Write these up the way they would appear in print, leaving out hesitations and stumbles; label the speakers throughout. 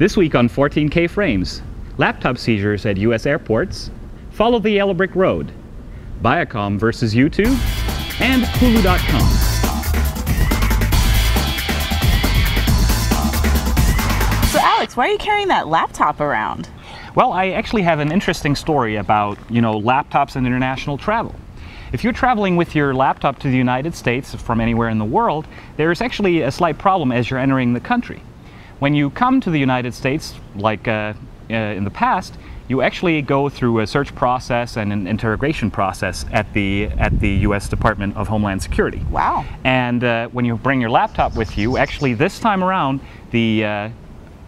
Speaker 1: This week on 14kFrames, laptop seizures at U.S. airports, follow the yellow brick road, Viacom versus YouTube, and Hulu.com.
Speaker 2: So Alex, why are you carrying that laptop around?
Speaker 1: Well, I actually have an interesting story about, laptops and international travel. If you're traveling with your laptop to the United States from anywhere in the world, there's actually a slight problem as you're entering the country. When you come to the United States, like in the past, you actually go through a search process and an interrogation process at the U.S. Department of Homeland Security.
Speaker 2: Wow.
Speaker 1: And when you bring your laptop with you, actually this time around, the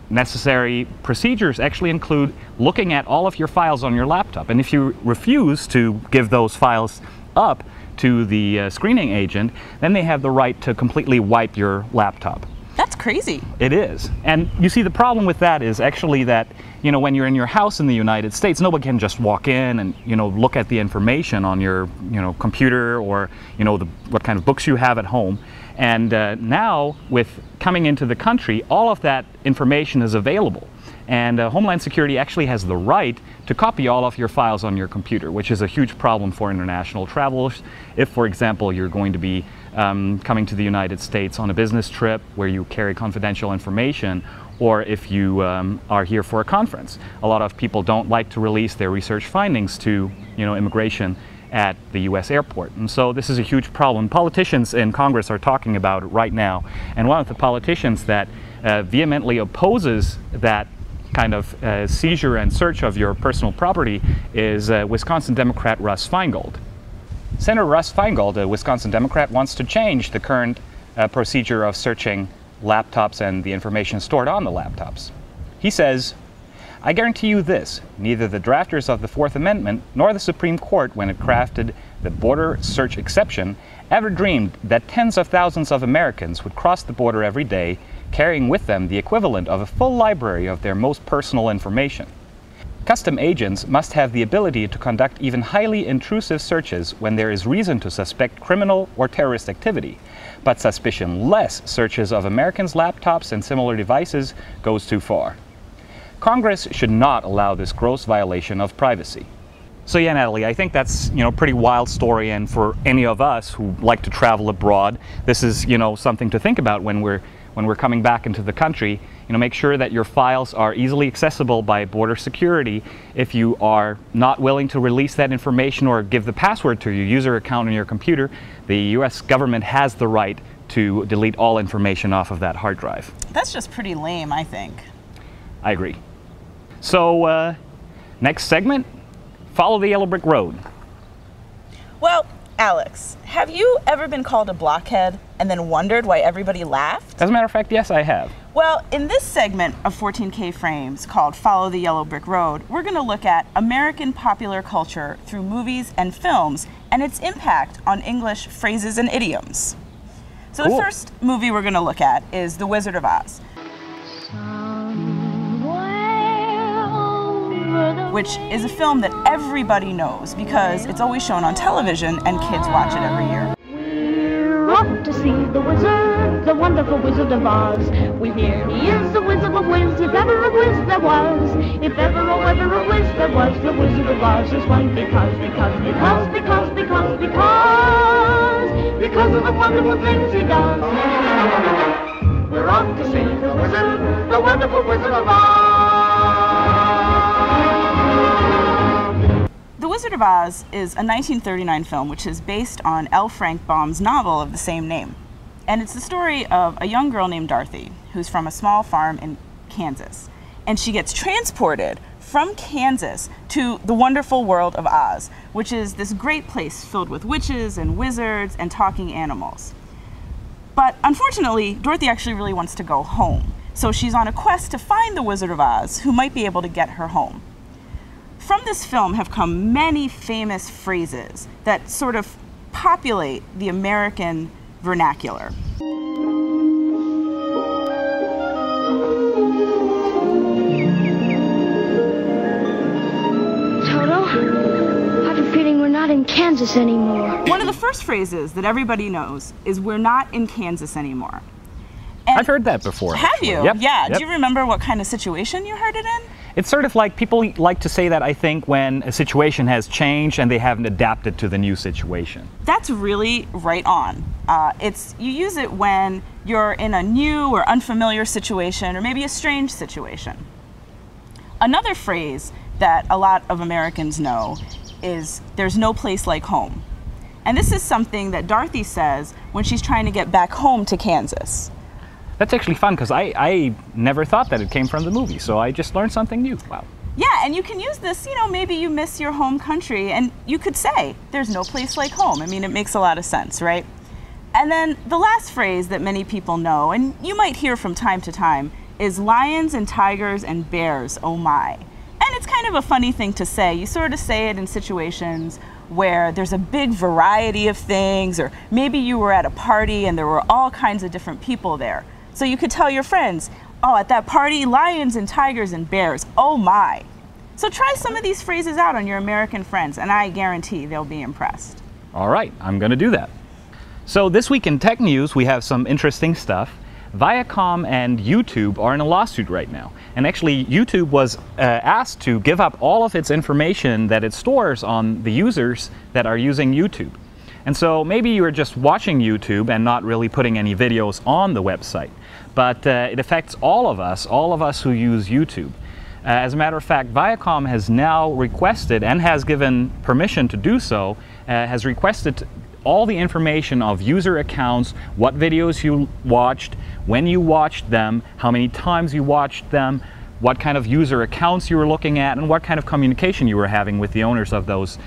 Speaker 1: necessary procedures actually include looking at all of your files on your laptop. And if you refuse to give those files up to the screening agent, then they have the right to completely wipe your laptop.
Speaker 2: That's crazy.
Speaker 1: It is. And you see, the problem with that is actually that, when you're in your house in the United States, nobody can just walk in and, look at the information on your, computer or, what kind of books you have at home. And now, with coming into the country, all of that information is available. And Homeland Security actually has the right to copy all of your files on your computer, which is a huge problem for international travelers. If, for example, you're going to be coming to the United States on a business trip where you carry confidential information, or if you are here for a conference. A lot of people don't like to release their research findings to, immigration at the U.S. airport. And so this is a huge problem. Politicians in Congress are talking about it right now. And one of the politicians that vehemently opposes that kind of seizure and search of your personal property is Wisconsin Democrat Russ Feingold. Senator Russ Feingold, a Wisconsin Democrat, wants to change the current procedure of searching laptops and the information stored on the laptops. He says, "I guarantee you this, neither the drafters of the Fourth Amendment nor the Supreme Court, when it crafted the border search exception, ever dreamed that tens of thousands of Americans would cross the border every day, carrying with them the equivalent of a full library of their most personal information. Custom agents must have the ability to conduct even highly intrusive searches when there is reason to suspect criminal or terrorist activity, but suspicion-less searches of Americans' laptops and similar devices goes too far. Congress should not allow this gross violation of privacy." So yeah, Natalie, I think that's, a pretty wild story, and for any of us who like to travel abroad, this is, something to think about when we're coming back into the country. Make sure that your files are easily accessible by border security. If you are not willing to release that information or give the password to your user account on your computer, the U.S. government has the right to delete all information off of that hard drive.
Speaker 2: That's just pretty lame, I think.
Speaker 1: I agree. So, next segment, follow the yellow brick road.
Speaker 2: Well, Alex, have you ever been called a blockhead and then wondered why everybody laughed?
Speaker 1: As a matter of fact, yes, I have.
Speaker 2: Well, in this segment of 14kFrames called Follow the Yellow Brick Road, we're going to look at American popular culture through movies and films and its impact on English phrases and idioms. So
Speaker 1: Cool.
Speaker 2: The first movie we're going to look at is The Wizard of Oz, which is a film that everybody knows because it's always shown on television and kids watch it every year.
Speaker 3: We're off to see the wizard, the wonderful Wizard of Oz. We hear he is the Wizard of Wiz, if ever a wiz there was. If ever, oh ever a wiz there was, the Wizard of Oz is one because of the wonderful things he does. We're off to see the wizard, the wonderful Wizard of Oz.
Speaker 2: The Wizard of Oz is a 1939 film which is based on L. Frank Baum's novel of the same name. And it's the story of a young girl named Dorothy who's from a small farm in Kansas. And she gets transported from Kansas to the wonderful world of Oz, which is this great place filled with witches and wizards and talking animals. But unfortunately, Dorothy actually really wants to go home. So she's on a quest to find the Wizard of Oz who might be able to get her home. From this film have come many famous phrases that sort of populate the American vernacular.
Speaker 3: Toto, I have a feeling we're not in Kansas anymore.
Speaker 2: One of the first phrases that everybody knows is "we're not in Kansas anymore." And
Speaker 1: I've heard that before.
Speaker 2: Have
Speaker 1: actually.
Speaker 2: you?
Speaker 1: Yep.
Speaker 2: Yeah.
Speaker 1: Yep.
Speaker 2: Do you remember what kind of situation you heard it in?
Speaker 1: It's sort of like people like to say that, I think, when a situation has changed and they haven't adapted to the new situation.
Speaker 2: That's really right on. You use it when you're in a new or unfamiliar situation, or maybe a strange situation. Another phrase that a lot of Americans know is "there's no place like home." And this is something that Dorothy says when she's trying to get back home to Kansas.
Speaker 1: That's actually fun because I never thought that it came from the movie, so I just learned something new. Wow.
Speaker 2: Yeah, and you can use this, maybe you miss your home country, and you could say, there's no place like home. I mean, it makes a lot of sense, right? And then the last phrase that many people know, and you might hear from time to time, is lions and tigers and bears, oh my. And it's kind of a funny thing to say. You sort of say it in situations where there's a big variety of things, or maybe you were at a party and there were all kinds of different people there. So you could tell your friends, oh, at that party, lions and tigers and bears, oh my. So try some of these phrases out on your American friends, and I guarantee they'll be impressed.
Speaker 1: All right, I'm going to do that. So this week in tech news, we have some interesting stuff. Viacom and YouTube are in a lawsuit right now. And actually, YouTube was asked to give up all of its information that it stores on the users that are using YouTube. And so maybe you are just watching YouTube and not really putting any videos on the website. But it affects all of us who use YouTube. As a matter of fact, Viacom has now requested, and has given permission to do so, has requested all the information of user accounts, what videos you watched, when you watched them, how many times you watched them, what kind of user accounts you were looking at, and what kind of communication you were having with the owners of those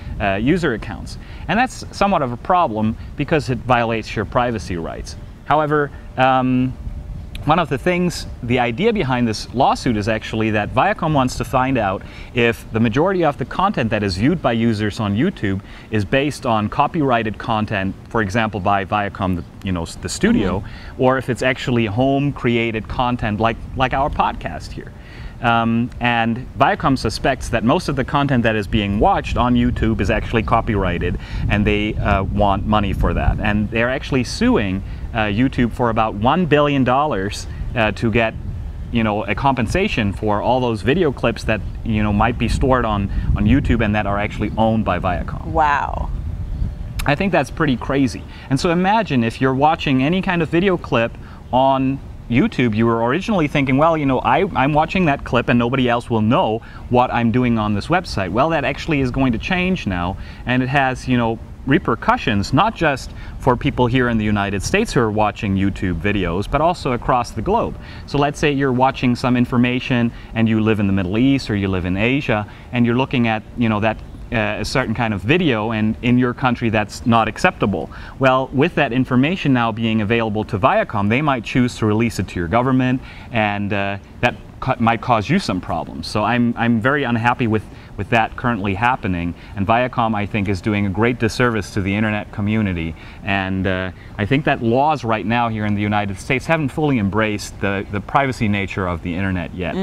Speaker 1: user accounts. And that's somewhat of a problem because it violates your privacy rights. However, one of the things, the idea behind this lawsuit is actually that Viacom wants to find out if the majority of the content that is viewed by users on YouTube is based on copyrighted content, for example, by Viacom, the studio, or if it's actually home-created content like our podcast here. And Viacom suspects that most of the content that is being watched on YouTube is actually copyrighted, and they want money for that. And they're actually suing YouTube for about $1 billion to get a compensation for all those video clips that might be stored on YouTube and that are actually owned by Viacom.
Speaker 2: Wow.
Speaker 1: I think that's pretty crazy. And so imagine if you're watching any kind of video clip on YouTube, you were originally thinking, well, I'm watching that clip and nobody else will know what I'm doing on this website. Well, that actually is going to change now, and it has, repercussions, not just for people here in the United States who are watching YouTube videos, but also across the globe. So let's say you're watching some information and you live in the Middle East or you live in Asia, and you're looking at, a certain kind of video, and in your country that's not acceptable. Well, with that information now being available to Viacom, they might choose to release it to your government, and that might cause you some problems. So I'm very unhappy with that currently happening, and Viacom, I think, is doing a great disservice to the internet community. And I think that laws right now here in the United States haven't fully embraced the privacy nature of the internet yet.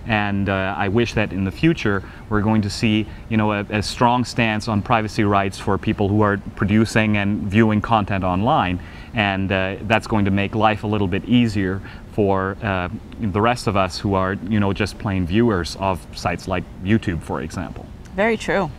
Speaker 1: And I wish that in the future we're going to see a strong stance on privacy rights for people who are producing and viewing content online, and that's going to make life a little bit easier for the rest of us who are, just plain viewers of sites like YouTube, for example.
Speaker 2: Very true.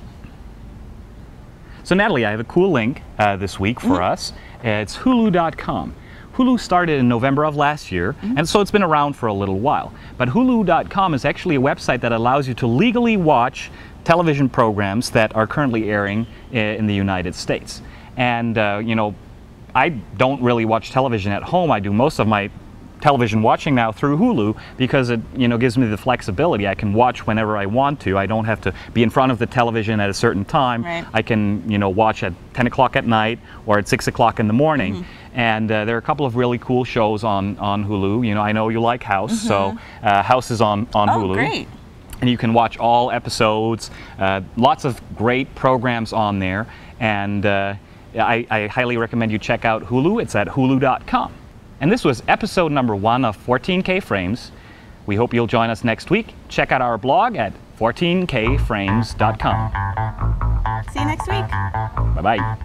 Speaker 1: So Natalie, I have a cool link this week for us. It's Hulu.com. Hulu started in November of last year, and so it's been around for a little while. But Hulu.com is actually a website that allows you to legally watch television programs that are currently airing in the United States. And, I don't really watch television at home. I do most of my television watching now through Hulu because it gives me the flexibility. I can watch whenever I want to. I don't have to be in front of the television at a certain time.
Speaker 2: Right.
Speaker 1: I can watch at 10 o'clock at night or at 6 o'clock in the morning. And there are a couple of really cool shows on Hulu. I know you like House, so House is on Hulu.
Speaker 2: Oh, great.
Speaker 1: And you can watch all episodes, lots of great programs on there, and I highly recommend you check out Hulu. It's at Hulu.com. And this was episode number 1 of 14kFrames. We hope you'll join us next week. Check out our blog at 14kFrames.com.
Speaker 2: See you next week.
Speaker 1: Bye-bye.